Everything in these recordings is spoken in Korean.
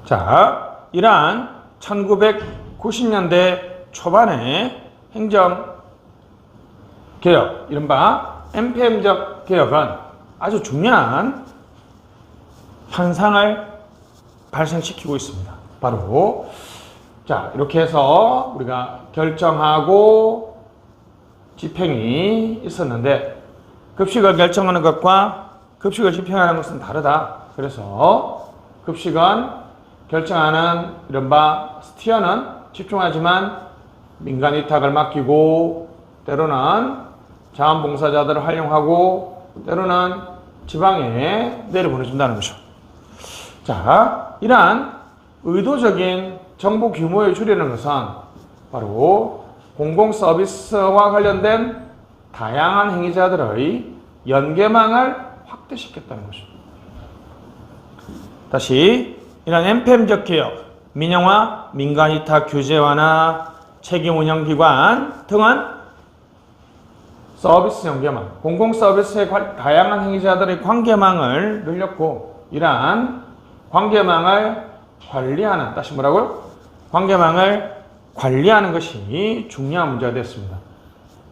자, 이러한 1990년대 초반의 행정개혁, 이른바 NPM적 개혁은 아주 중요한 현상을 발생시키고 있습니다. 바로 자, 이렇게 해서 우리가 결정하고 집행이 있었는데 급식을 결정하는 것과 급식을 집행하는 것은 다르다. 그래서 급식은 결정하는 이른바 스티어는 집중하지만 민간 위탁을 맡기고 때로는 자원봉사자들을 활용하고 때로는 지방에 내려보내준다는 거죠. 자, 이러한 의도적인 정부 규모를 줄이는 것은 바로 공공서비스와 관련된 다양한 행위자들의 연계망을 확대시켰다는 거죠. 다시 이런 NPM적 개혁, 민영화, 민간위탁 규제 완화, 책임운영기관 등은 서비스 연계망, 공공서비스의 다양한 행위자들의 관계망을 늘렸고 이러한 관계망을 관리하는, 다시 뭐라고요? 관계망을 관리하는 것이 중요한 문제가 됐습니다.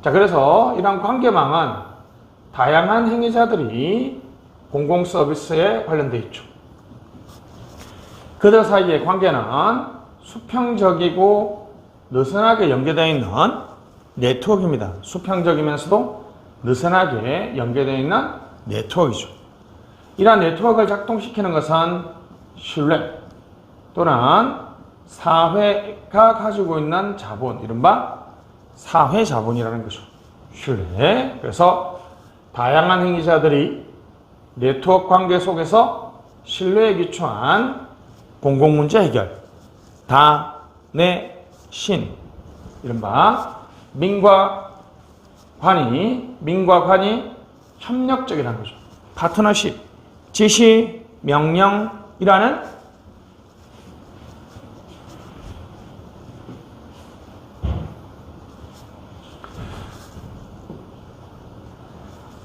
자, 그래서 이러한 관계망은 다양한 행위자들이 공공서비스에 관련되어 있죠. 그들 사이의 관계는 수평적이고 느슨하게 연계되어 있는 네트워크입니다. 수평적이면서도 느슨하게 연계되어 있는 네트워크이죠. 이러한 네트워크를 작동시키는 것은 신뢰 또는 사회가 가지고 있는 자본, 이른바 사회 자본이라는 거죠. 신뢰. 그래서 다양한 행위자들이 네트워크 관계 속에서 신뢰에 기초한 공공문제 해결, 다, 내, 신, 이른바 민과 관이 협력적이라는 거죠. 파트너십, 지시, 명령이라는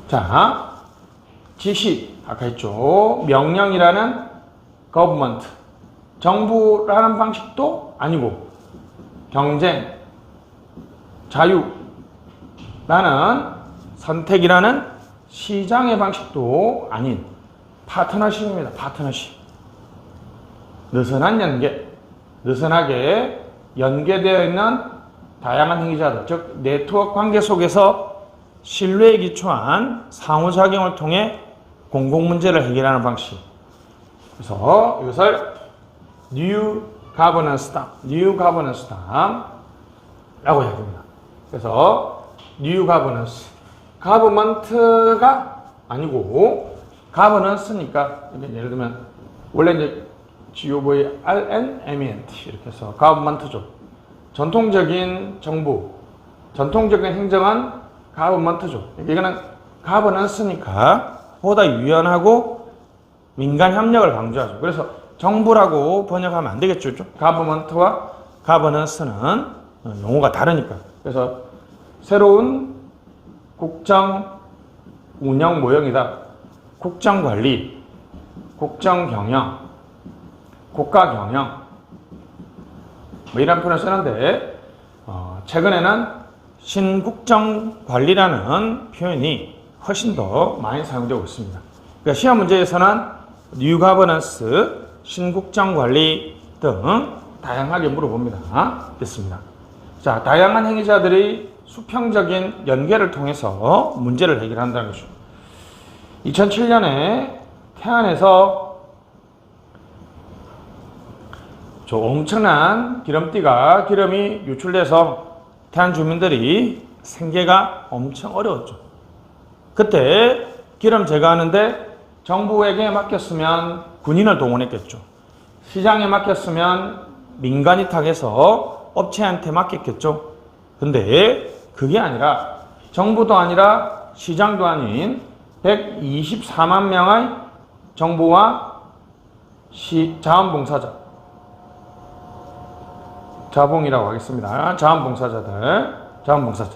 자, 지시, 아까 했죠. 명령이라는 government, 정부라는 방식도 아니고 경쟁, 자유라는 선택이라는 시장의 방식도 아닌 파트너십입니다. 파트너십. 느슨한 연계, 느슨하게 연계되어 있는 다양한 행위자들, 즉 네트워크 관계 속에서 신뢰에 기초한 상호작용을 통해 공공문제를 해결하는 방식. 그래서 이것을 New Governance 라고 이야기합니다. 그래서 New Governance, Government가 아니고 Governance니까 예를 들면 원래 이제 GOVRNMENT 이렇게 해서 Government죠. 전통적인 정부, 전통적인 행정은 Government죠. 이거는 Governance니까 보다 유연하고 민간 협력을 강조하죠. 그래서 정부라고 번역하면 안 되겠죠. Government와 Governance는 용어가 다르니까. 그래서 새로운 국정 운영 모형이다. 국정관리, 국정경영, 국가경영 뭐 이런 표현을 쓰는데 최근에는 신국정관리라는 표현이 훨씬 더 많이 사용되고 있습니다. 그러니까 시험 문제에서는 뉴 가버넌스, 신국정관리 등 다양하게 물어봅니다. 됐습니다. 자, 다양한 행위자들이 수평적인 연계를 통해서 문제를 해결한다는 거죠. 2007년에 태안에서 저 엄청난 기름이 유출돼서 태안 주민들이 생계가 엄청 어려웠죠. 그때 기름 제거하는데 정부에게 맡겼으면 군인을 동원했겠죠. 시장에 맡겼으면 민간 위탁해서 업체한테 맡겼겠죠. 근데 그게 아니라 정부도 아니라 시장도 아닌 124만 명의 정부와 자원봉사자, 자봉이라고 하겠습니다. 자원봉사자.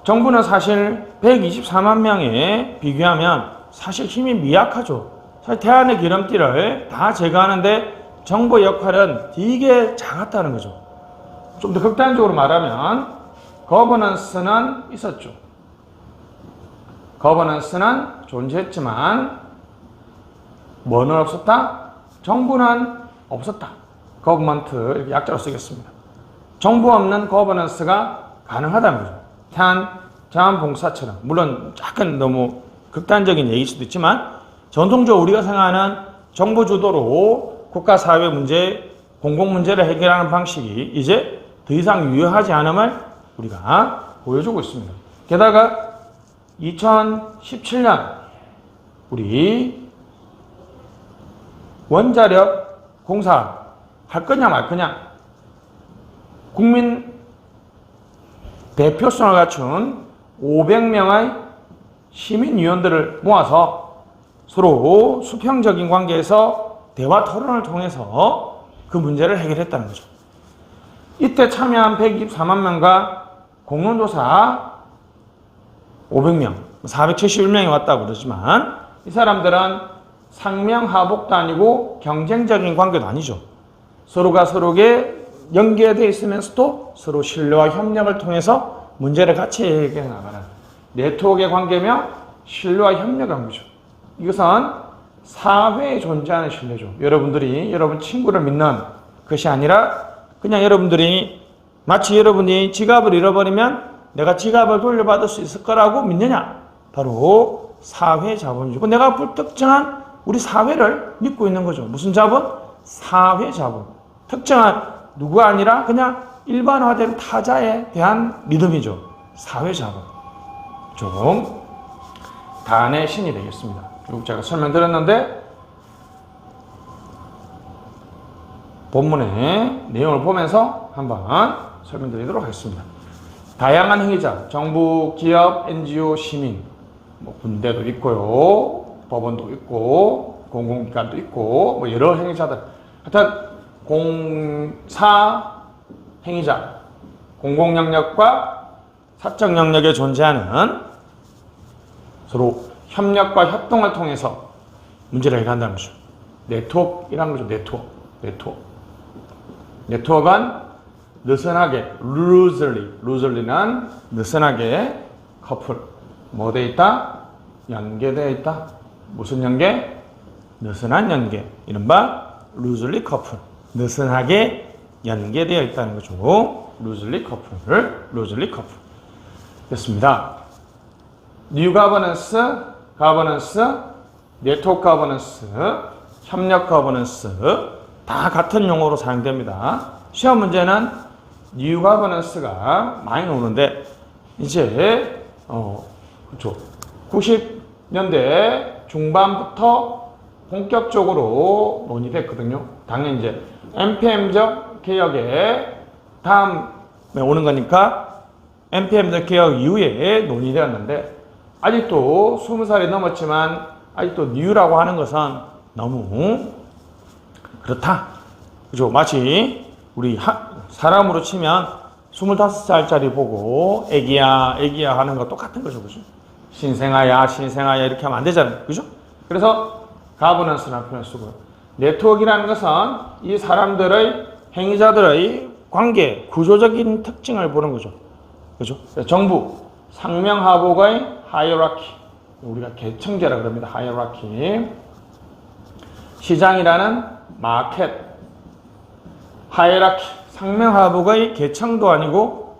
정부는 사실 124만 명에 비교하면 사실 힘이 미약하죠. 사실 태안의 기름띠를 다 제거하는데 정부의 역할은 되게 작았다는 거죠. 좀 더 극단적으로 말하면 거버넌스는 있었죠. 거버넌스는 존재했지만 뭐는 없었다? 정부는 없었다. 거버먼트 이렇게 약자로 쓰겠습니다. 정부 없는 거버넌스가 가능하다는 거죠. 태안 자원봉사처럼 물론 약간 너무 극단적인 얘기일 수도 있지만 전통적으로 우리가 생각하는 정부 주도로 국가 사회 문제, 공공 문제를 해결하는 방식이 이제 더 이상 유효하지 않음을 우리가 보여주고 있습니다. 게다가 2017년 우리 원자력 공사 할 거냐 말 거냐 국민 대표성을 갖춘 500명의 시민위원들을 모아서 서로 수평적인 관계에서 대화 토론을 통해서 그 문제를 해결했다는 거죠. 이때 참여한 124만 명과 공론조사 500명, 471명이 왔다고 그러지만 이 사람들은 상명하복도 아니고 경쟁적인 관계도 아니죠. 서로가 서로에게 연계되어 있으면서도 서로 신뢰와 협력을 통해서 문제를 같이 해결해 나가는 네트워크의 관계며 신뢰와 협력을 한 거죠. 이것은 사회에 존재하는 신뢰죠. 여러분들이 여러분 친구를 믿는 것이 아니라 그냥 여러분들이 마치 여러분이 지갑을 잃어버리면 내가 지갑을 돌려받을 수 있을 거라고 믿느냐? 바로 사회 자본이고 내가 불특정한 우리 사회를 믿고 있는 거죠. 무슨 자본? 사회 자본. 특정한 누구가 아니라 그냥 일반화된 타자에 대한 믿음이죠. 사회 자본. 좀 단의 신이 되겠습니다. 결국 제가 설명드렸는데 본문의 내용을 보면서 한번 설명드리도록 하겠습니다. 다양한 행위자, 정부, 기업, NGO, 시민, 군대도 있고요, 법원도 있고, 공공기관도 있고, 여러 행위자들. 하여튼 공사 행위자, 공공영역과 사적 영역에 존재하는 서로 협력과 협동을 통해서 문제를 해결한다는 거죠. 네트워크이라는 거죠. 네트워크. 네트워크는 느슨하게, 루즐리는 느슨하게 커플. 뭐 돼 있다? 연계되어 있다. 무슨 연계? 느슨한 연계. 이른바 루즐리 커플. 느슨하게 연계되어 있다는 거죠. 루즐리 커플. 됐습니다. 뉴 가버넌스, 네트워크 가버넌스, 협력 가버넌스 다 같은 용어로 사용됩니다. 시험 문제는 뉴 가버넌스가 많이 나오는데 이제 그렇죠. 90년대 중반부터 본격적으로 논의됐거든요. 당연히 이제 NPM적 개혁에 다음에 오는 거니까 NPM적 개혁 이후에 논의되었는데 아직도 20살이 넘었지만 아직도 뉴라고 하는 것은 너무 그렇다. 그죠? 마치 우리 사람으로 치면 25살짜리 보고 애기야 하는 거 똑같은 거죠. 그죠? 신생아야 이렇게 하면 안 되잖아요. 그죠? 그래서 가버넌스라는 표현을 쓰고요. 네트워크라는 것은 이 사람들의 행위자들의 관계, 구조적인 특징을 보는 거죠. 그죠? 정부, 상명하복의 하이어라키. 우리가 계층제라고 그럽니다. 하이어라키. 시장이라는 마켓, 하이라키, 상명하복의 계층도 아니고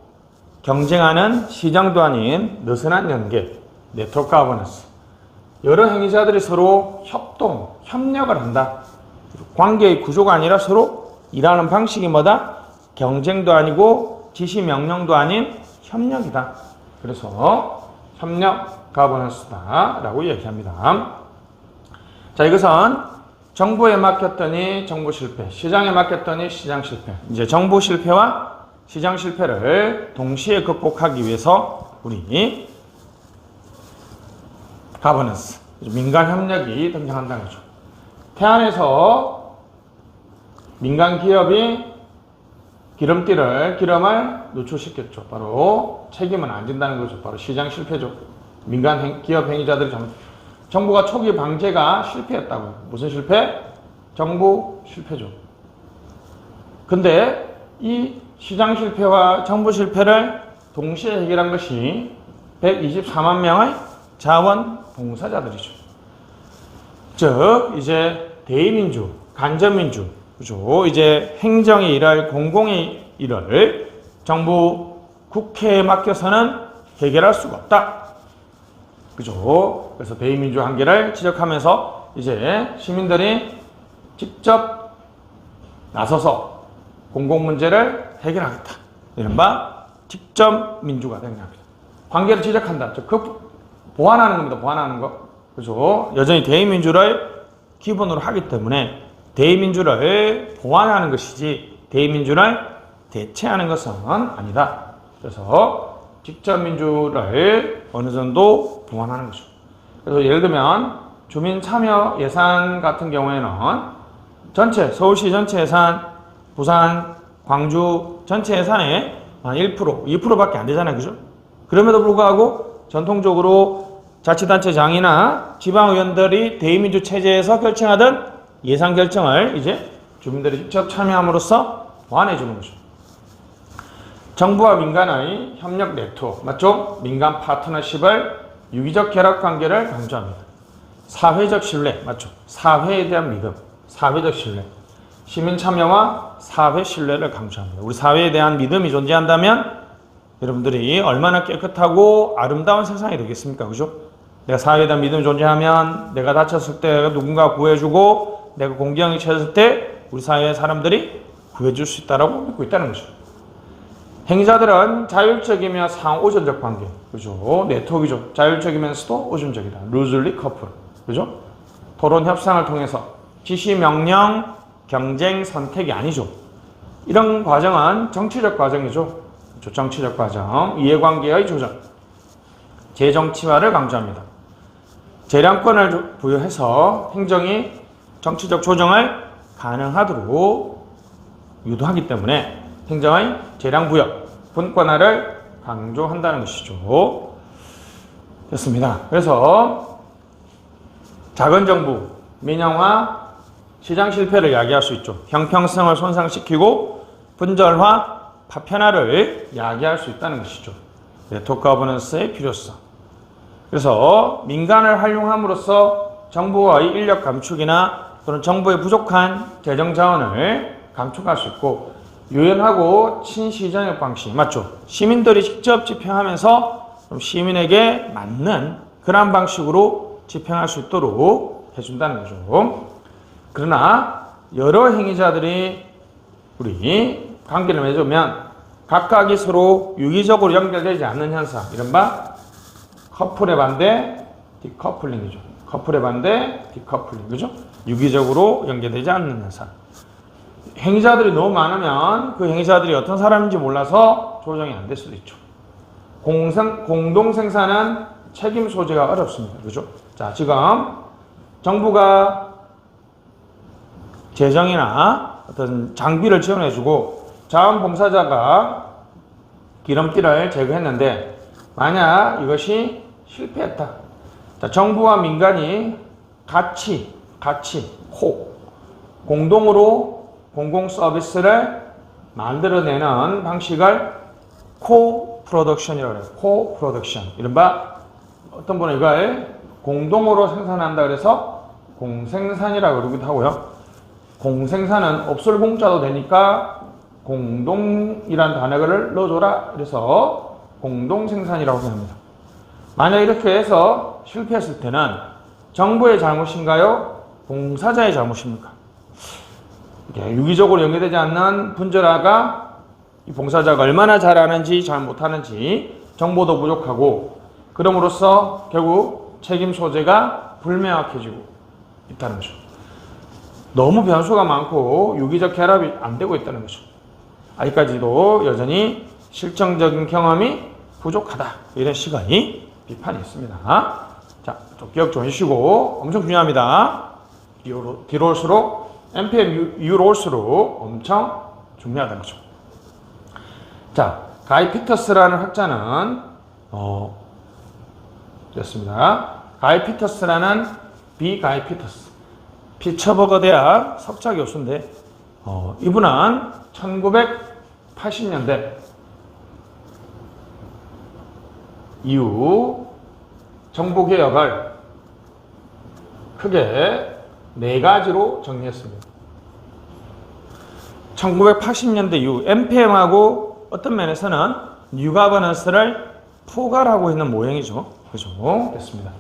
경쟁하는 시장도 아닌 느슨한 연계, 네트워크 가버넌스. 여러 행위자들이 서로 협동, 협력을 한다. 관계의 구조가 아니라 서로 일하는 방식이 뭐다? 경쟁도 아니고 지시 명령도 아닌 협력이다. 그래서 협력 가버넌스다 라고 얘기합니다. 자, 이것은 정부에 맡겼더니 정부 실패, 시장에 맡겼더니 시장 실패. 이제 정부 실패와 시장 실패를 동시에 극복하기 위해서 우리 가버넌스, 민간 협력이 등장한다는 거죠. 태안에서 민간 기업이 기름을 노출시켰죠. 바로 책임은 안 진다는 거죠. 바로 시장 실패죠. 민간 기업 행위자들이 정부가 초기 방제가 실패했다고요. 무슨 실패? 정부 실패죠. 근데 이 시장 실패와 정부 실패를 동시에 해결한 것이 124만 명의 자원봉사자들이죠. 즉 이제 대의민주, 간접민주, 그죠? 이제 행정의 일을, 공공의 일을 정부, 국회에 맡겨서는 해결할 수가 없다. 그죠? 그래서 대의민주 한계를 지적하면서 이제 시민들이 직접 나서서 공공문제를 해결하겠다. 이른바 직접 민주가 되는 겁니다. 관계를 지적한다. 즉, 보완하는 겁니다. 보완하는 거. 그죠? 여전히 대의민주를 기본으로 하기 때문에 대의민주를 보완하는 것이지 대의민주를 대체하는 것은 아니다. 그래서 직접 민주를 어느 정도 보완하는 거죠. 그래서 예를 들면 주민 참여 예산 같은 경우에는 전체 서울시 전체 예산, 부산, 광주 전체 예산의 한 1%, 2%밖에 안 되잖아요. 그죠? 그럼에도 불구하고 전통적으로 자치단체장이나 지방의원들이 대의민주 체제에서 결정하던 예산 결정을 이제 주민들이 직접 참여함으로써 보완해 주는 거죠. 정부와 민간의 협력 네트워크, 맞죠? 민간 파트너십을 유기적 결합 관계를 강조합니다. 사회적 신뢰, 맞죠? 사회에 대한 믿음, 사회적 신뢰. 시민 참여와 사회 신뢰를 강조합니다. 우리 사회에 대한 믿음이 존재한다면 여러분들이 얼마나 깨끗하고 아름다운 세상이 되겠습니까? 그죠? 내가 사회에 대한 믿음이 존재하면 내가 다쳤을 때 누군가 구해주고 내가 공경이 처했을 때 우리 사회의 사람들이 구해줄 수 있다고 믿고 있다는 거죠. 행위자들은 자율적이며 상호전적 관계, 그죠? 네트워크죠. 자율적이면서도 오전적이다. 루즐리 커플, 그죠? 토론 협상을 통해서 지시, 명령, 경쟁, 선택이 아니죠. 이런 과정은 정치적 과정이죠. 정치적 과정, 이해관계의 조정, 재정치화를 강조합니다. 재량권을 부여해서 행정이 정치적 조정을 가능하도록 유도하기 때문에 행정의 재량 부여, 분권화를 강조한다는 것이죠. 됐습니다. 그래서 작은 정부, 민영화, 시장 실패를 야기할 수 있죠. 형평성을 손상시키고 분절화, 파편화를 야기할 수 있다는 것이죠. 네트워크 거버넌스의 필요성. 그래서 민간을 활용함으로써 정부의 인력 감축이나 또는 정부의 부족한 재정 자원을 감축할 수 있고 유연하고 친시정역 방식, 맞죠? 시민들이 직접 집행하면서 좀 시민에게 맞는 그런 방식으로 집행할 수 있도록 해준다는 거죠. 그러나 여러 행위자들이 우리 관계를 맺으면 각각이 서로 유기적으로 연결되지 않는 현상, 이른바 커플의 반대, 디커플링이죠. 커플의 반대, 디커플링, 그죠? 유기적으로 연결되지 않는 현상. 행위자들이 너무 많으면 그 행위자들이 어떤 사람인지 몰라서 조정이 안 될 수도 있죠. 공동 생산은 책임 소재가 어렵습니다. 그죠? 자, 지금 정부가 재정이나 어떤 장비를 지원해주고 자원봉사자가 기름띠를 제거했는데 만약 이것이 실패했다. 자, 정부와 민간이 같이 공동으로 공공 서비스를 만들어내는 방식을 코프로덕션이라고 해요. 코프로덕션. 이른바 어떤 분은 이걸 공동으로 생산한다 그래서 공생산이라고 그러기도 하고요. 공생산은 없을 공짜도 되니까 공동이란 단어를 넣어줘라. 그래서 공동생산이라고 합니다. 만약 이렇게 해서 실패했을 때는 정부의 잘못인가요? 봉사자의 잘못입니까? 유기적으로 연계되지 않는 분절화가 이 봉사자가 얼마나 잘하는지 잘 못하는지 정보도 부족하고 그럼으로써 결국 책임 소재가 불명확해지고 있다는 거죠. 너무 변수가 많고 유기적 결합이 안 되고 있다는 거죠. 아직까지도 여전히 실정적인 경험이 부족하다. 이런 시각이 비판이 있습니다. 자, 좀 기억 좀 해주시고 엄청 중요합니다. 뒤로 올수록 NPM 이후로 올수록 엄청 중요하다는 거죠. 자, 가이 피터스라는 학자는 됐습니다. 가이 피터스라는 가이 피터스 피처버거 대학 석좌 교수인데 이분은 1980년대 이후 정부개혁을 크게 4가지로 정리했습니다. 1980년대 이후 NPM하고 어떤 면에서는 뉴 거버넌스를 포괄하고 있는 모형이죠. 그죠? 됐습니다.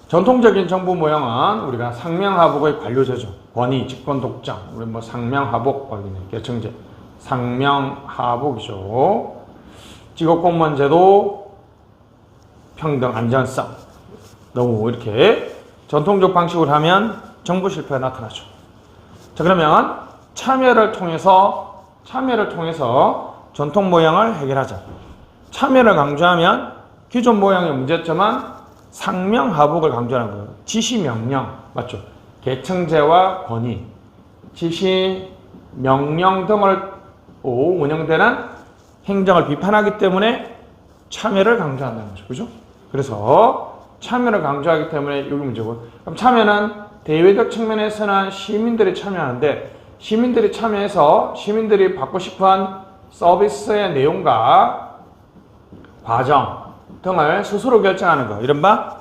전통적인 정부 모형은 우리가 상명하복의 관료제죠. 권위, 집권, 독점. 우리 뭐 상명하복, 계층제. 상명하복이죠. 직업공무원제도, 평등, 안전성. 너무 이렇게 전통적 방식으로 하면 정부 실패가 나타나죠. 자, 그러면 참여를 통해서 전통 모형을 해결하자. 참여를 강조하면 기존 모형의 문제점은 상명하복을 강조하는 거예요. 지시, 명령. 맞죠? 계층제와 권위, 지시, 명령 등을 운영되는 행정을 비판하기 때문에 참여를 강조한다는 거죠. 그죠? 그래서 참여를 강조하기 때문에 여기 문제고. 그럼 참여는 대외적 측면에서는 시민들이 참여하는데 시민들이 참여해서 시민들이 받고 싶은 서비스의 내용과 과정 등을 스스로 결정하는 거. 이른바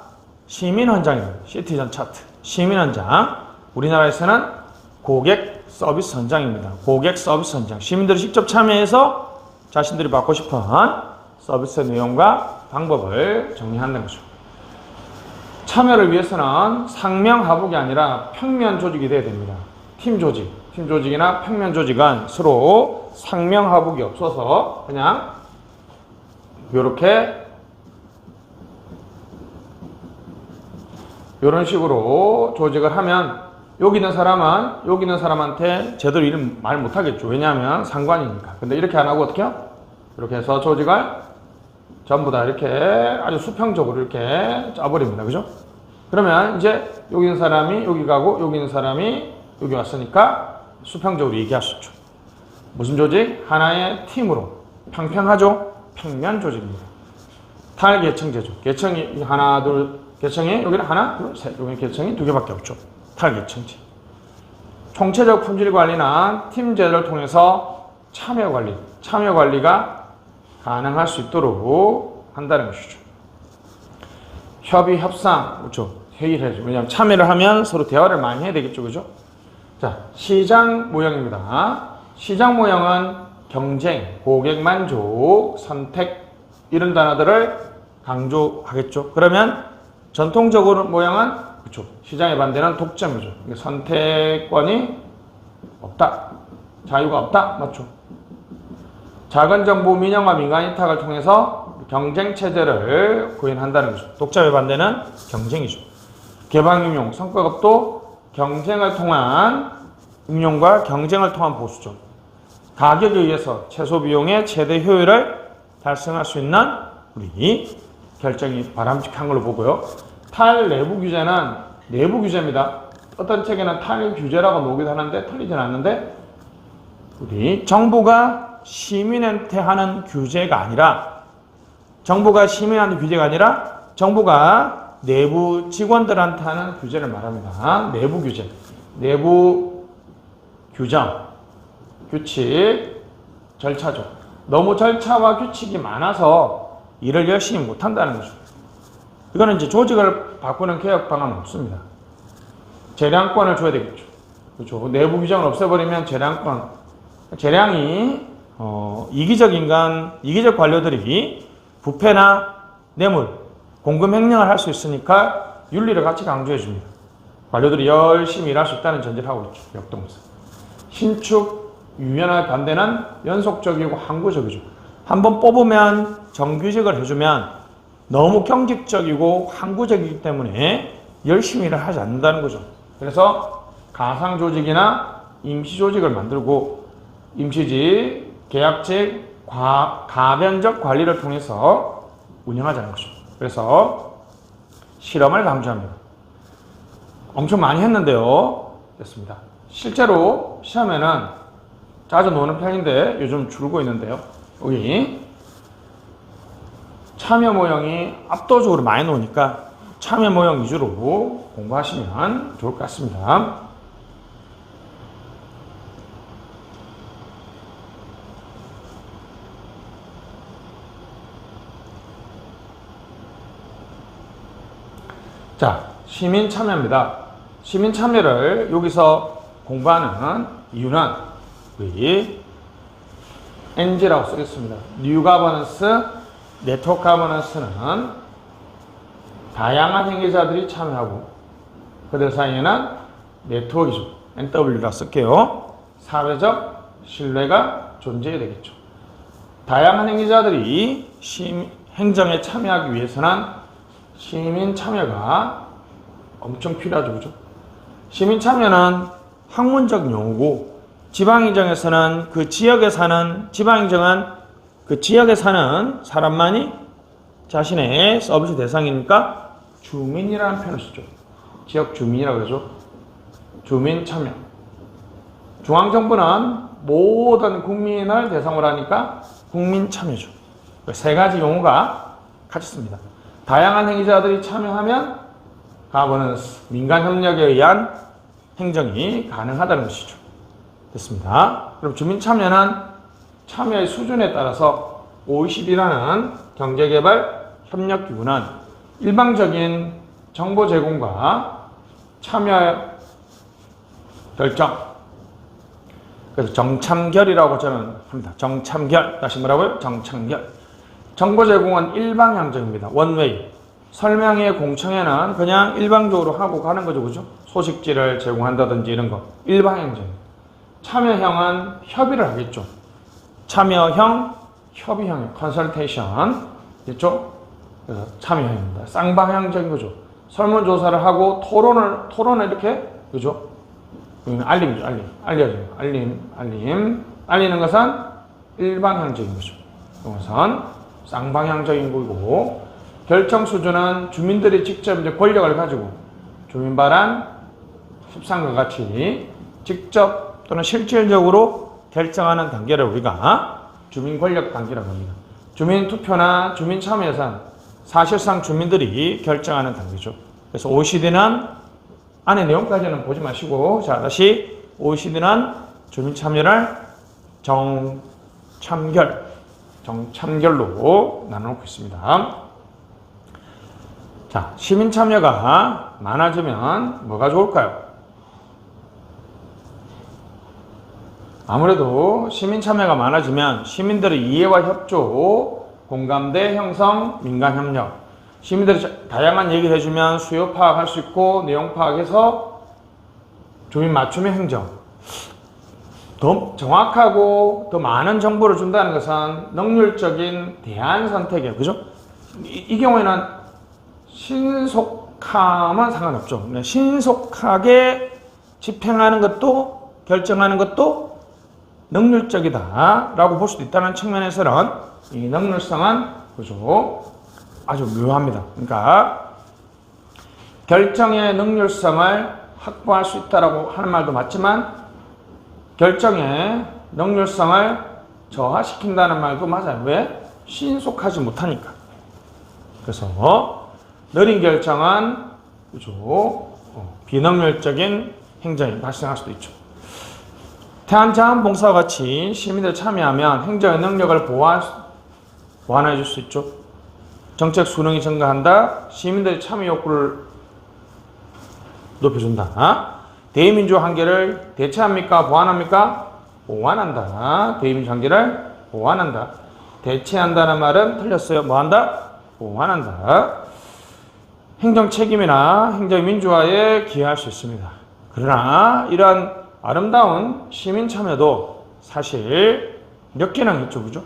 시민헌장이에요. 시티즌 차트. 시민헌장. 우리나라에서는 고객 서비스 헌장입니다. 고객 서비스 헌장. 시민들이 직접 참여해서 자신들이 받고 싶은 서비스의 내용과 방법을 정리한다는 거죠. 참여를 위해서는 상명하복이 아니라 평면 조직이 돼야 됩니다. 팀 조직이나 평면 조직은 서로 상명하복이 없어서 그냥 이런 식으로 조직을 하면 여기 있는 사람한테 제대로 이름 말 못하겠죠. 왜냐하면 상관이니까. 근데 이렇게 안 하고 어떻게 해요? 이렇게 해서 조직을 전부 다 이렇게 아주 수평적으로 이렇게 짜버립니다. 그죠? 그러면 이제 여기 있는 사람이 여기 가고 여기 있는 사람이 여기 왔으니까 수평적으로 얘기할 수 있죠. 무슨 조직? 하나의 팀으로. 평평하죠? 평면 조직입니다. 탈계층제죠. 계층이 하나, 둘, 계층이 여기는 하나, 둘, 셋. 여기는 계층이 2개밖에 없죠. 탈계층제. 총체적 품질 관리나 팀제를 통해서 참여 관리가 가능할 수 있도록 한다는 것이죠. 협의, 협상, 그렇죠. 회의를 해야죠. 왜냐하면 참여를 하면 서로 대화를 많이 해야 되겠죠. 그죠? 자, 시장 모형입니다. 시장 모형은 경쟁, 고객 만족, 선택 이런 단어들을 강조하겠죠. 그러면 전통적으로 모형은 그렇죠. 시장의 반대는 독점이죠. 선택권이 없다. 자유가 없다. 맞죠? 작은 정부 민영화 민간 위탁을 통해서 경쟁 체제를 구현한다는 거죠. 독점의 반대는 경쟁이죠. 개방임용, 성과급도 경쟁을 통한 임용과 경쟁을 통한 보수죠. 가격에 의해서 최소 비용의 최대 효율을 달성할 수 있는 우리 결정이 바람직한 걸로 보고요. 탈내부 규제는 내부 규제입니다. 어떤 책에는 탈규제라고 놓기도 하는데 틀리진 않는데 우리 정부가 시민한테 하는 규제가 아니라 정부가 내부 직원들한테 하는 규제를 말합니다. 내부 규제, 내부 규정, 규칙, 절차죠. 너무 절차와 규칙이 많아서 일을 열심히 못한다는 거죠. 이거는 이제 조직을 바꾸는 개혁 방안은 없습니다. 재량권을 줘야 되겠죠. 그렇죠. 내부 규정을 없애버리면 재량이 이기적 관료들이 부패나 뇌물, 공금 횡령을 할 수 있으니까 윤리를 같이 강조해 줍니다. 관료들이 열심히 일할 수 있다는 전제를 하고 있죠. 역동성. 신축, 유연화 반대는 연속적이고 항구적이죠. 한번 뽑으면 정규직을 해주면 너무 경직적이고 항구적이기 때문에 열심히 일을 하지 않는다는 거죠. 그래서 가상조직이나 임시조직을 만들고 임시직, 계약직, 가변적 관리를 통해서 운영하자는 거죠. 그래서 실험을 강조합니다. 엄청 많이 했는데요. 됐습니다. 실제로 시험에는 자주 노는 편인데 요즘 줄고 있는데요. 여기 참여 모형이 압도적으로 많이 나오니까 참여 모형 위주로 공부하시면 좋을 것 같습니다. 자, 시민 참여입니다. 시민 참여를 여기서 공부하는 이유는 우리 NG라고 쓰겠습니다. New Governance, Network Governance는 다양한 행위자들이 참여하고 그들 사이에는 네트워크이죠. NW라 쓸게요. 사회적 신뢰가 존재해야 되겠죠. 다양한 행위자들이 행정에 참여하기 위해서는 시민 참여가 엄청 필요하죠. 그죠? 시민 참여는 학문적 용어고 지방행정에서는 그 지역에 사는 지방행정은 그 지역에 사는 사람만이 자신의 서비스 대상이니까 주민이라는 표현을 쓰죠. 지역 주민이라고 그러죠. 주민 참여. 중앙정부는 모든 국민을 대상으로 하니까 국민 참여죠. 세 가지 용어가 같이 씁니다. 다양한 행위자들이 참여하면 가버넌스, 민간 협력에 의한 행정이 가능하다는 것이죠. 됐습니다. 그럼 주민 참여는 참여의 수준에 따라서 OECD라는 경제개발 협력기구는 일방적인 정보 제공과 참여 결정, 그래서 정참결이라고 저는 합니다. 정참결, 다시 뭐라고요? 정참결. 정보 제공은 일방향적입니다. 원웨이. 설명회, 공청회는 그냥 일방적으로 하고 가는 거죠. 그죠? 소식지를 제공한다든지 이런 거. 일방향적. 참여형은 협의를 하겠죠. 참여형, 협의형, 컨설테이션. 있죠? 그래서 참여형입니다. 쌍방향적인 거죠. 설문조사를 하고 토론을 이렇게, 그죠? 알림이죠, 알려줘요. 알리는 것은 일방향적인 거죠. 이것은 쌍방향적인 거고, 결정 수준은 주민들이 직접 이제 권력을 가지고 주민 발안, 협상과 같이 직접 또는 실질적으로 결정하는 단계를 우리가 주민 권력 단계라고 합니다. 주민 투표나 주민 참여에서는 사실상 주민들이 결정하는 단계죠. 그래서 OECD는 안에 내용까지는 보지 마시고, 자, 다시 OECD는 주민 참여를 정참결로 나눠놓고 있습니다. 자, 시민 참여가 많아지면 뭐가 좋을까요? 아무래도 시민 참여가 많아지면 시민들의 이해와 협조, 공감대 형성, 민간 협력. 시민들이 다양한 얘기를 해주면 수요 파악할 수 있고 내용 파악해서 주민 맞춤의 행정. 더 정확하고 더 많은 정보를 준다는 것은 능률적인 대안 선택이에요. 그죠? 이 경우에는 신속함은 상관없죠. 신속하게 집행하는 것도 결정하는 것도 능률적이다 라고 볼 수도 있다는 측면에서는 이 능률성은 그죠? 아주 묘합니다. 그러니까 결정의 능률성을 확보할 수 있다라고 하는 말도 맞지만 결정의 능률성을 저하시킨다는 말도 맞아요. 왜? 신속하지 못하니까. 그래서 느린 결정은 그죠? 비능률적인 행정이 발생할 수도 있죠. 태안자원봉사와 같이 시민들 참여하면 행정의 능력을 보완해 줄 수 있죠. 정책 수능이 증가한다. 시민들의 참여 욕구를 높여준다. 대의민주화 한계를 대체합니까? 보완합니까? 보완한다. 대의민주화 한계를 보완한다. 대체한다는 말은 틀렸어요. 뭐한다? 보완한다. 행정 책임이나 행정 민주화에 기여할 수 있습니다. 그러나 이러한 아름다운 시민 참여도 사실 몇 개나 있죠. 그죠?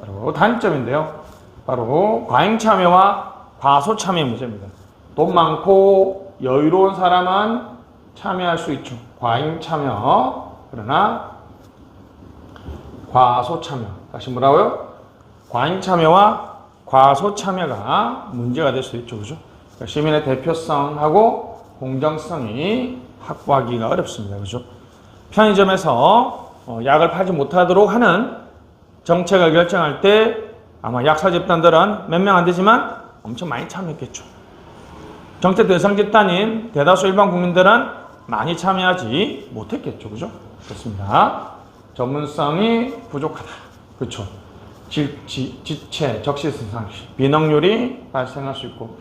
바로 단점인데요. 바로 과잉 참여와 과소 참여 문제입니다. 돈 많고 여유로운 사람은 참여할 수 있죠. 과잉 참여. 그러나 과소 참여. 다시 뭐라고요? 과잉 참여와 과소 참여가 문제가 될 수 있죠. 그죠? 그러니까 시민의 대표성하고 공정성이 확보하기가 어렵습니다. 그죠? 편의점에서 약을 팔지 못하도록 하는 정책을 결정할 때 아마 약사 집단들은 몇 명 안 되지만 엄청 많이 참여했겠죠. 정책 대상 집단인 대다수 일반 국민들은 많이 참여하지 못했겠죠. 그죠? 그렇습니다. 전문성이 부족하다. 그렇죠. 지체, 적시선상시, 비능률이 발생할 수 있고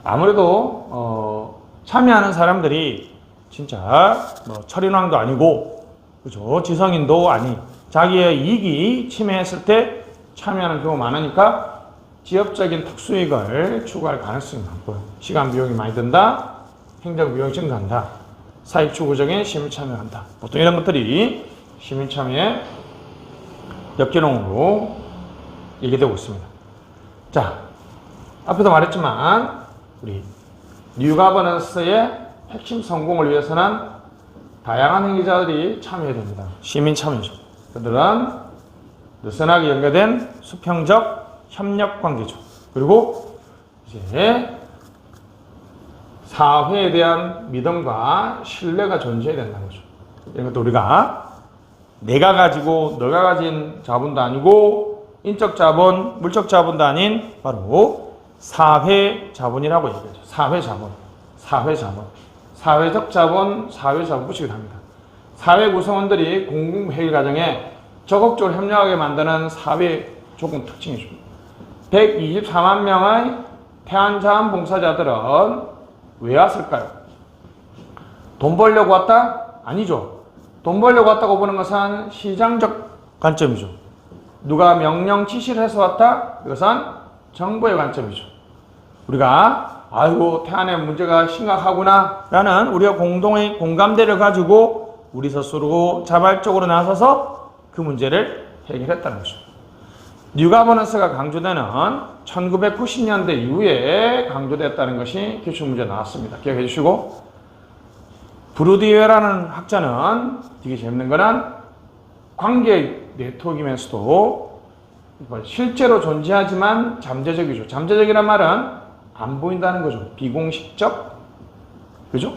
아무래도 참여하는 사람들이 진짜 뭐 철인왕도 아니고 그죠? 지성인도 아니 자기의 이익이 침해했을 때 참여하는 경우가 많으니까 지역적인 특수이익을 추구할 가능성이 많고요. 시간 비용이 많이 든다, 행정 비용이 증가한다, 사익 추구적인 시민 참여한다. 보통 이런 것들이 시민 참여의 역기능으로 얘기되고 있습니다. 자, 앞에도 말했지만 우리 뉴 거버넌스의 핵심 성공을 위해서는 다양한 행위자들이 참여해야 됩니다. 시민 참여죠. 그들은 느슨하게 연결된 수평적 협력 관계죠. 그리고 이제 사회에 대한 믿음과 신뢰가 존재해야 된다는 거죠. 이런 것도 우리가 내가 가지고 너가 가진 자본도 아니고 인적 자본, 물적 자본도 아닌 바로 사회 자본이라고 얘기하죠. 사회 자본, 사회 자본, 사회적 자본, 사회 자본 붙이기도 합니다. 사회 구성원들이 공공회의 과정에 적극적으로 협력하게 만드는 사회 조건 특징이죠. 124만 명의 태안자원봉사자들은 왜 왔을까요? 돈 벌려고 왔다? 아니죠. 돈 벌려고 왔다고 보는 것은 시장적 관점이죠. 누가 명령 지시를 해서 왔다? 이것은 정부의 관점이죠. 우리가 아이고 태안의 문제가 심각하구나 라는 우리가 공동의 공감대를 가지고 우리 스스로 자발적으로 나서서 그 문제를 해결했다는 거죠. 뉴 거버넌스가 강조되는 1990년대 이후에 강조됐다는 것이 기출문제 나왔습니다. 기억해 주시고, 브루디에라는 학자는 되게 재밌는 거는 관계 네트워크이면서도 실제로 존재하지만 잠재적이죠. 잠재적이란 말은 안 보인다는 거죠. 비공식적, 그죠?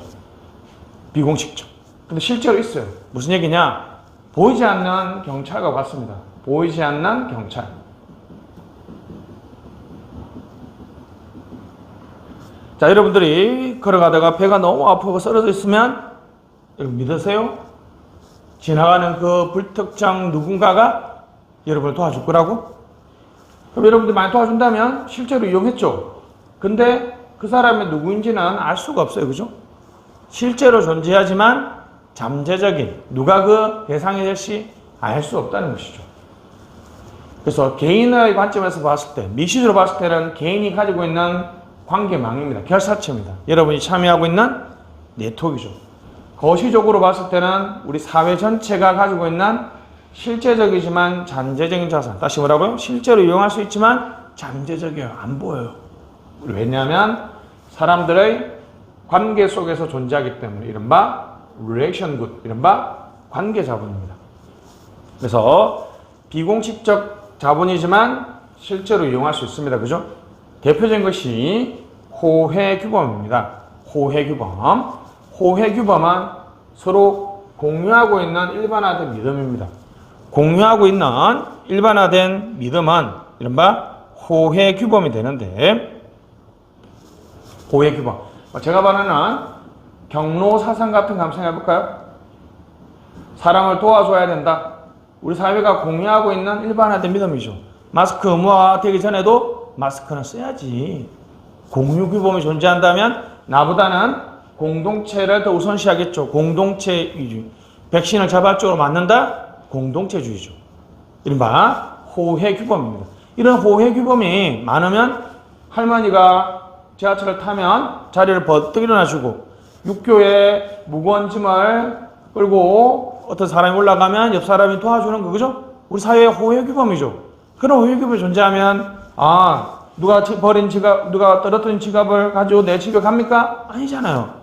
비공식적. 근데 실제로 있어요. 무슨 얘기냐? 보이지 않는 경찰과 같습니다. 보이지 않는 경찰. 자, 여러분들이 걸어가다가 배가 너무 아프고 쓰러져 있으면 여러분 믿으세요? 지나가는 그 불특정 누군가가 여러분을 도와줄 거라고? 그럼 여러분들이 많이 도와준다면 실제로 이용했죠. 근데 그 사람이 누구인지는 알 수가 없어요. 그죠? 실제로 존재하지만 잠재적인 누가 그 대상이 될지 알 수 없다는 것이죠. 그래서 개인의 관점에서 봤을 때, 미시적으로 봤을 때는 개인이 가지고 있는 관계망입니다. 결사체입니다. 여러분이 참여하고 있는 네트워크이죠. 거시적으로 봤을 때는 우리 사회 전체가 가지고 있는 실제적이지만 잠재적인 자산. 다시 뭐라고요? 실제로 이용할 수 있지만 잠재적이에요. 안 보여요. 왜냐하면 사람들의 관계 속에서 존재하기 때문에 이른바 relation good, 이른바 관계 자본입니다. 그래서 비공식적 자본이지만 실제로 이용할 수 있습니다. 그죠? 대표적인 것이 호혜규범입니다. 호혜규범. 호혜규범은 서로 공유하고 있는 일반화된 믿음입니다. 공유하고 있는 일반화된 믿음은 이른바 호혜규범이 되는데, 호혜규범. 제가 말하는 경로사상 같은 거 한번 생각해 볼까요? 사람을 도와줘야 된다. 우리 사회가 공유하고 있는 일반화된 믿음이죠. 마스크 의무화 되기 전에도 마스크는 써야지. 공유 규범이 존재한다면 나보다는 공동체를 더 우선시하겠죠. 공동체 위주. 백신을 자발적으로 맞는다? 공동체주의죠. 이른바 호혜 규범입니다. 이런 호혜 규범이 많으면 할머니가 지하철을 타면 자리를 버뜩 일어나시고, 육교에 무거운 짐을 끌고 어떤 사람이 올라가면 옆 사람이 도와주는 거, 그죠? 우리 사회의 호혜 규범이죠. 그런 호혜 규범이 존재하면 누가 버린 지갑, 누가 떨어뜨린 지갑을 가지고 내 집에 갑니까? 아니잖아요.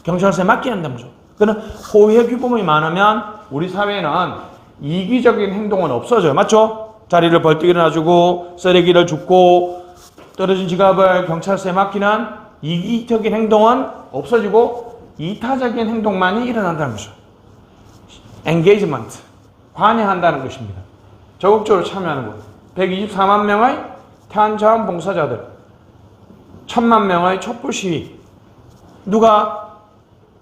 경찰서에 맡겨야 한다는 거죠. 그런 호혜 규범이 많으면 우리 사회에는 이기적인 행동은 없어져요. 맞죠? 자리를 벌떡 일어나주고, 쓰레기를 줍고, 떨어진 지갑을 경찰서에 맡기는 이기적인 행동은 없어지고, 이타적인 행동만이 일어난다는 거죠. engagement. 관여한다는 것입니다. 적극적으로 참여하는 것. 124만 명의 태안자원봉사자들, 1000만 명의 촛불 시위. 누가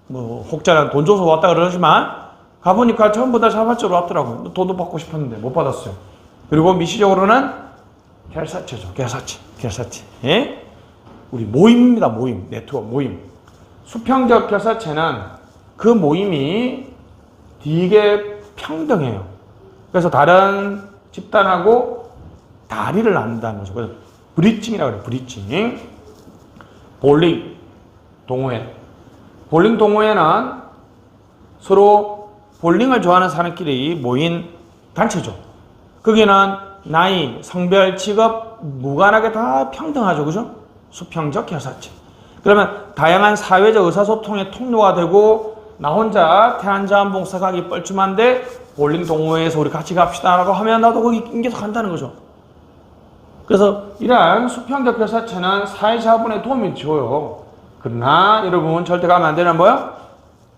혹자는 돈 줘서 왔다 그러지만 가보니까 전부 다 자발적으로 왔더라고요. 돈도 받고 싶었는데 못 받았어요. 그리고 미시적으로는 결사체죠. 결사체. 예? 우리 모임입니다. 모임, 네트워크 모임. 수평적 결사체는 그 모임이 되게 평등해요. 그래서 다른 집단하고 다리를 나눈다는 거죠. 그래서 브리칭이라고 해요. 브리칭. 볼링, 동호회. 볼링 동호회는 서로 볼링을 좋아하는 사람끼리 모인 단체죠. 거기는 나이, 성별, 직업 무관하게 다 평등하죠. 그죠? 수평적 결사체. 그러면 다양한 사회적 의사소통의 통로가 되고 나 혼자 태안자원봉사 가기 뻘쭘한데 볼링 동호회에서 우리 같이 갑시다 라고 하면 나도 거기 인계서 간다는 거죠. 그래서 이러한 수평적 결사체는 사회자본에 도움이 줘요. 그러나 여러분 절대 가면 안 되는 뭐야?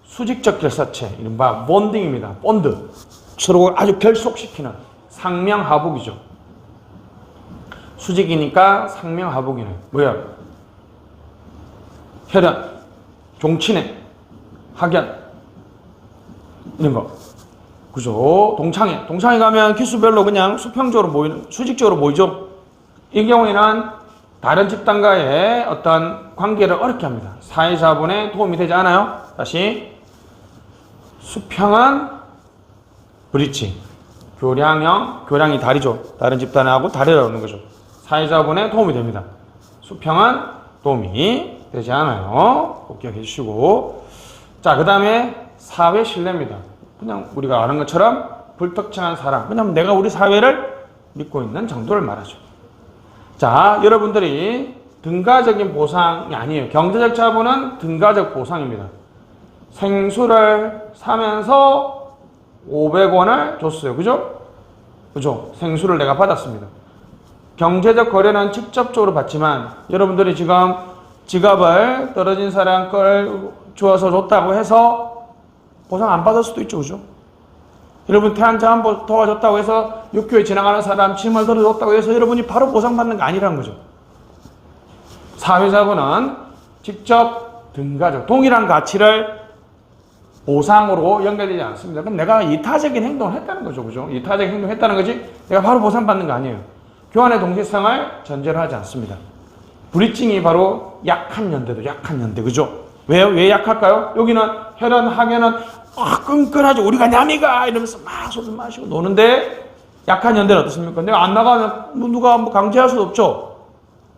수직적 결사체, 이른바 본딩입니다. 본드. 서로 아주 결속시키는 상명하복이죠. 수직이니까 상명하복이네. 뭐야? 혈연, 종친회, 학연 이런 거. 그죠? 동창회. 동창회 가면 기수별로 그냥 수평적으로 모이는, 수직적으로 모이죠. 이 경우에는 다른 집단과의 어떤 관계를 어렵게 합니다. 사회자본에 도움이 되지 않아요. 다시. 수평은 브릿지. 교량형, 교량이 다리죠. 다른 집단하고 다리라고 하는 거죠. 사회자본에 도움이 됩니다. 수평은 도움이 되지 않아요. 꼭 기억해 주시고. 자, 그 다음에 사회 신뢰입니다. 그냥 우리가 아는 것처럼 불특정한 사람. 그냥 내가 우리 사회를 믿고 있는 정도를 말하죠. 자, 여러분들이 등가적인 보상이 아니에요. 경제적 자본은 등가적 보상입니다. 생수를 사면서 500원을 줬어요. 그죠? 그죠? 생수를 내가 받았습니다. 경제적 거래는 직접적으로 받지만 여러분들이 지금 지갑을 떨어진 사람 걸 주어서 줬다고 해서 보상 안 받을 수도 있죠. 그죠? 여러분 태안자원봉 도와줬다고 해서 육교에 지나가는 사람 짐을 들어줬다고 해서 여러분이 바로 보상받는 거 아니라는 거죠. 사회자본은 직접 등가적, 동일한 가치를 보상으로 연결되지 않습니다. 그럼 내가 이타적인 행동을 했다는 거죠. 그죠? 이타적인 행동을 했다는 거지 내가 바로 보상받는 거 아니에요. 교환의 동시성을 전제로 하지 않습니다. 브리칭이 바로 약한 연대도 약한 연대. 그죠? 왜 약할까요? 여기는 혈연, 학연은 끈끈하죠. 우리가 냠이가 이러면서 막 술을 마시고 노는데 약한 연대는 어떻습니까? 내가 안 나가면 누가 강제할 수도 없죠.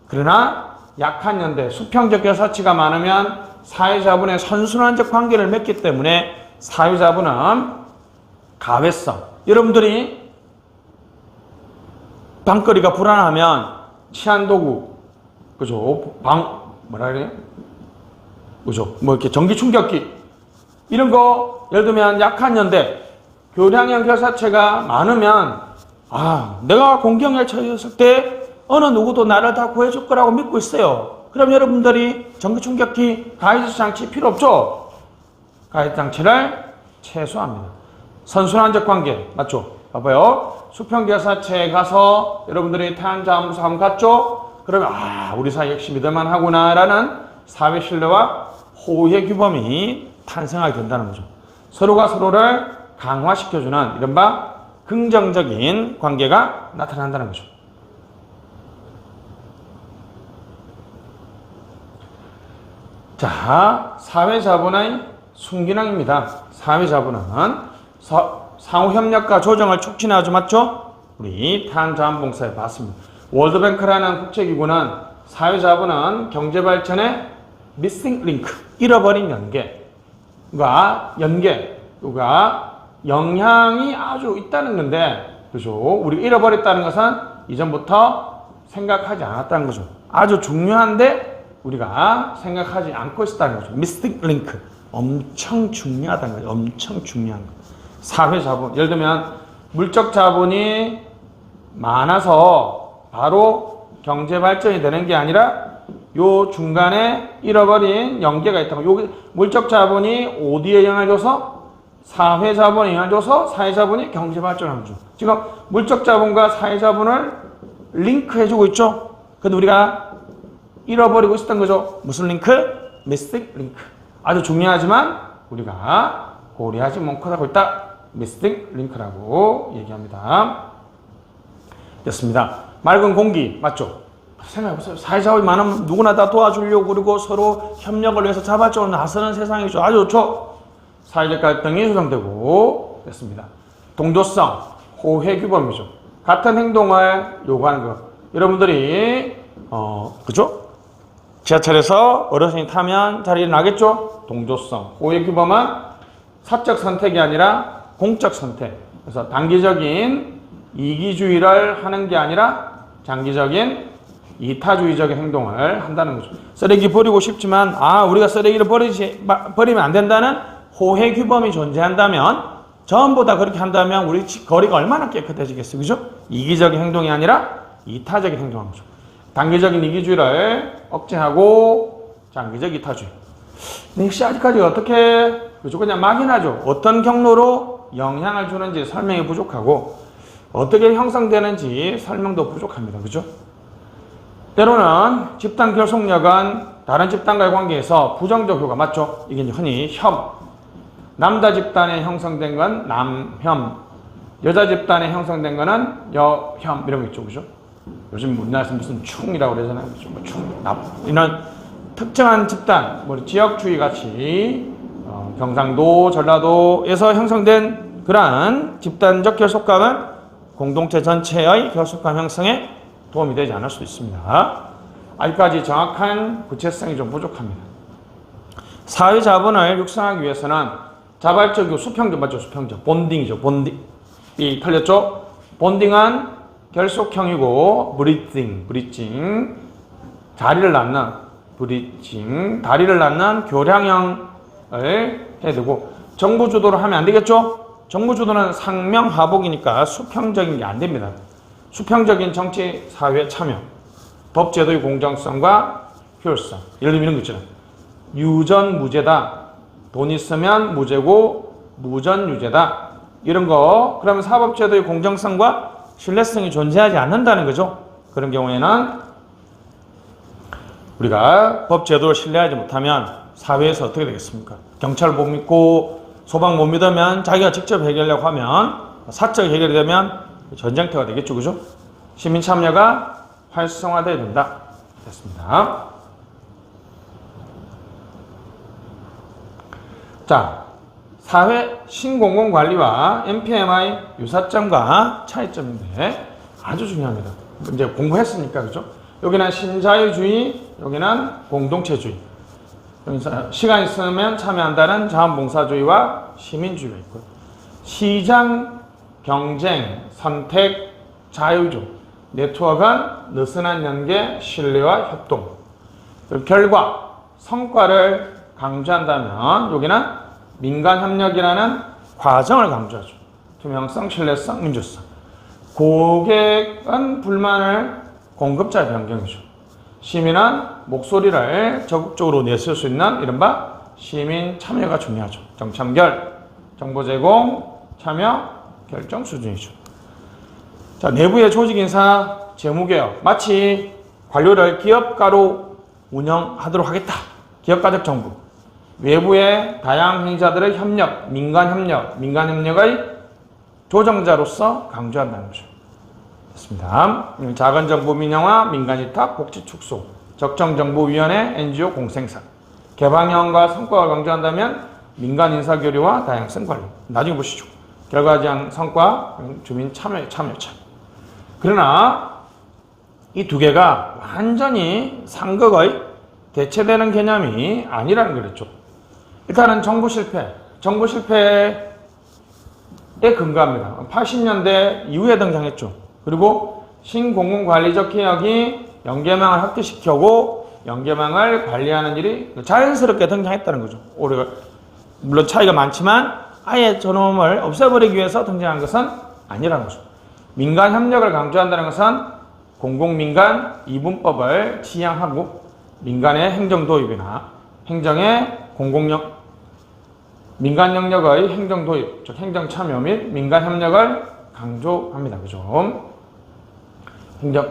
그러나 약한 연대, 수평적 결사치가 많으면 사회자본의 선순환적 관계를 맺기 때문에 사회자본은 가외성. 여러분들이 방거리가 불안하면 치안도구, 그죠? 뭐라 그래요? 그죠? 뭐 이렇게 전기 충격기 이런 거 예를 들면 약한 연대, 교량형 결사체가 많으면 내가 공경에 처했을 때 어느 누구도 나를 다 구해줄 거라고 믿고 있어요. 그럼 여러분들이 전기 충격기, 가해수 장치 필요 없죠? 가해수 장치를 최소화합니다. 선순환적 관계 맞죠? 봐봐요. 수평결사체에 가서 여러분들이 태안자원봉사 한번 갔죠? 그러면 우리 사이 역시 믿을만 하구나라는 사회 신뢰와 호의의 규범이 탄생하게 된다는 거죠. 서로가 서로를 강화시켜주는 이른바 긍정적인 관계가 나타난다는 거죠. 자, 사회자본의 순기능입니다. 사회자본은 상호협력과 조정을 촉진하죠. 맞죠? 우리 태안자원봉사에 봤습니다. 월드뱅크라는 국제기구는 사회자본은 경제발전의 미싱 링크, 잃어버린 연계가 영향이 아주 있다는 건데, 그죠? 우리가 잃어버렸다는 것은 이전부터 생각하지 않았다는 거죠. 아주 중요한데 우리가 생각하지 않고 있었다는 거죠. 미스틱 링크. 엄청 중요하다는 거죠. 엄청 중요한 거. 사회자본. 예를 들면 물적 자본이 많아서 바로 경제발전이 되는 게 아니라 요 중간에 잃어버린 연계가 있다고. 요 물적 자본이 어디에 영향을 줘서? 사회자본에 영향을 줘서 사회자본이 경제발전을 하죠. 지금 물적 자본과 사회자본을 링크해주고 있죠. 근데 우리가 잃어버리고 있었던 거죠. 무슨 링크? 미스틱 링크. 아주 중요하지만 우리가 고려하지 못하고 있다. 미스틱 링크라고 얘기합니다. 됐습니다. 맑은 공기 맞죠? 생각해보세요. 사회자원이 많으면 누구나 다 도와주려고 그리고 서로 협력을 위해서 자발적으로 나서는 세상이죠. 아주 좋죠. 사회적 갈등이 조정되고 됐습니다. 동조성, 호혜규범이죠. 같은 행동을 요구하는 것. 여러분들이 그죠? 지하철에서 어르신이 타면 자리에 나겠죠? 동조성, 호혜규범은 사적 선택이 아니라 공적 선택. 그래서 단기적인 이기주의를 하는 게 아니라 장기적인 이타주의적인 행동을 한다는 거죠. 쓰레기 버리고 싶지만 우리가 쓰레기를 버리면 안 된다는 호혜규범이 존재한다면 전부 다 그렇게 한다면 우리 거리가 얼마나 깨끗해지겠어요. 그죠? 이기적인 행동이 아니라 이타적인 행동하는 거죠. 단기적인 이기주의를 억제하고 장기적 이타주의. 근데 역시 아직까지 어떻게 그죠? 그냥 막연하죠. 어떤 경로로 영향을 주는지 설명이 부족하고 어떻게 형성되는지 설명도 부족합니다. 그죠? 때로는 집단 결속력은 다른 집단과의 관계에서 부정적 효과 맞죠? 이게 흔히 남자 집단에 형성된 건 남혐, 여자 집단에 형성된 거는 여혐 이런 거 있죠. 그죠? 요즘 우리나라에서 무슨 충이라고 그러잖아요. 그죠? 이런 특정한 집단, 지역주의 같이 경상도, 전라도에서 형성된 그러한 집단적 결속감은 공동체 전체의 결속감 형성에 도움이 되지 않을 수 있습니다. 아직까지 정확한 구체성이 좀 부족합니다. 사회 자본을 육성하기 위해서는 자발적이고 수평적 맞죠? 수평적. 본딩이죠. 본딩이 틀렸죠? 본딩은 결속형이고 브리징 다리를 낳는 다리를 낳는 교량형을 해야 되고 정부 주도로 하면 안 되겠죠? 정부 주도는 상명하복이니까 수평적인 게 안 됩니다. 수평적인 정치 사회 참여, 법제도의 공정성과 효율성. 예를 들면 이런 거 있잖아요. 유전 무죄다. 돈 있으면 무죄고 무전 유죄다. 이런 거. 그러면 사법제도의 공정성과 신뢰성이 존재하지 않는다는 거죠. 그런 경우에는 우리가 법제도를 신뢰하지 못하면 사회에서 어떻게 되겠습니까? 경찰 못 믿고 소방 못 믿으면 자기가 직접 해결하려고 하면 사적 해결이 되면 전쟁터가 되겠죠. 그죠? 시민 참여가 활성화되어야 된다. 됐습니다. 자, 사회 신공공관리와 MPMI 유사점과 차이점인데 아주 중요합니다. 이제 공부했으니까 그죠? 여기는 신자유주의, 여기는 공동체주의. 여기서 시간 있으면 참여한다는 자원봉사주의와 시민주의가 있고요. 시장, 경쟁, 선택, 자유죠. 네트워크는 느슨한 연계, 신뢰와 협동. 결과, 성과를 강조한다면 여기는 민간협력이라는 과정을 강조하죠. 투명성, 신뢰성, 민주성. 고객은 불만을 공급자의 변경이죠. 시민은 목소리를 적극적으로 내세울 수 있는 이른바 시민 참여가 중요하죠. 정참결, 정보 제공, 참여, 결정 수준이죠. 자, 내부의 조직 인사, 재무개혁. 마치 관료를 기업가로 운영하도록 하겠다. 기업가적 정부. 외부의 다양한 행사들의 협력, 민간협력의 조정자로서 강조한다는 거죠. 됐습니다. 작은 정부 민영화, 민간위탁, 복지 축소, 적정정부위원회, NGO 공생산. 개방형과 성과를 강조한다면 민간 인사교류와 다양성 관리. 나중에 보시죠. 결과지향 성과, 주민 참여. 그러나 이 두 개가 완전히 상극의 대체되는 개념이 아니라는 거랬죠. 일단은 정부 실패에 근거합니다. 80년대 이후에 등장했죠. 그리고 신공공관리적 개혁이 연계망을 확대시켜고 연계망을 관리하는 일이 자연스럽게 등장했다는 거죠. 우리가 물론 차이가 많지만 아예 저놈을 없애버리기 위해서 등장한 것은 아니라는 거죠. 민간 협력을 강조한다는 것은 공공민간 이분법을 지향하고 민간의 행정 도입이나 행정의 민간 영역의 행정 도입, 즉 행정 참여 및 민간 협력을 강조합니다. 그죠? 행정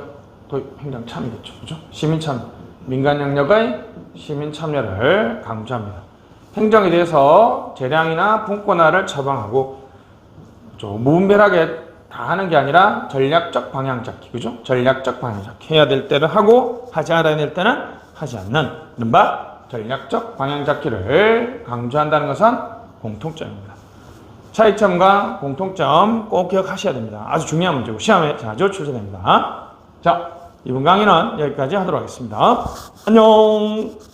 도입, 행정 참여겠죠. 그죠? 시민 참여, 민간 영역의 시민 참여를 강조합니다. 행정에 대해서 재량이나 분권화를 처방하고 무분별하게 다 하는 게 아니라 전략적 방향 잡기, 그죠? 전략적 방향 잡기. 해야 될 때는 하고 하지 않아야 될 때는 하지 않는 이른바 전략적 방향 잡기를 강조한다는 것은 공통점입니다. 차이점과 공통점 꼭 기억하셔야 됩니다. 아주 중요한 문제고 시험에 자주 출제됩니다. 자, 이번 강의는 여기까지 하도록 하겠습니다. 안녕.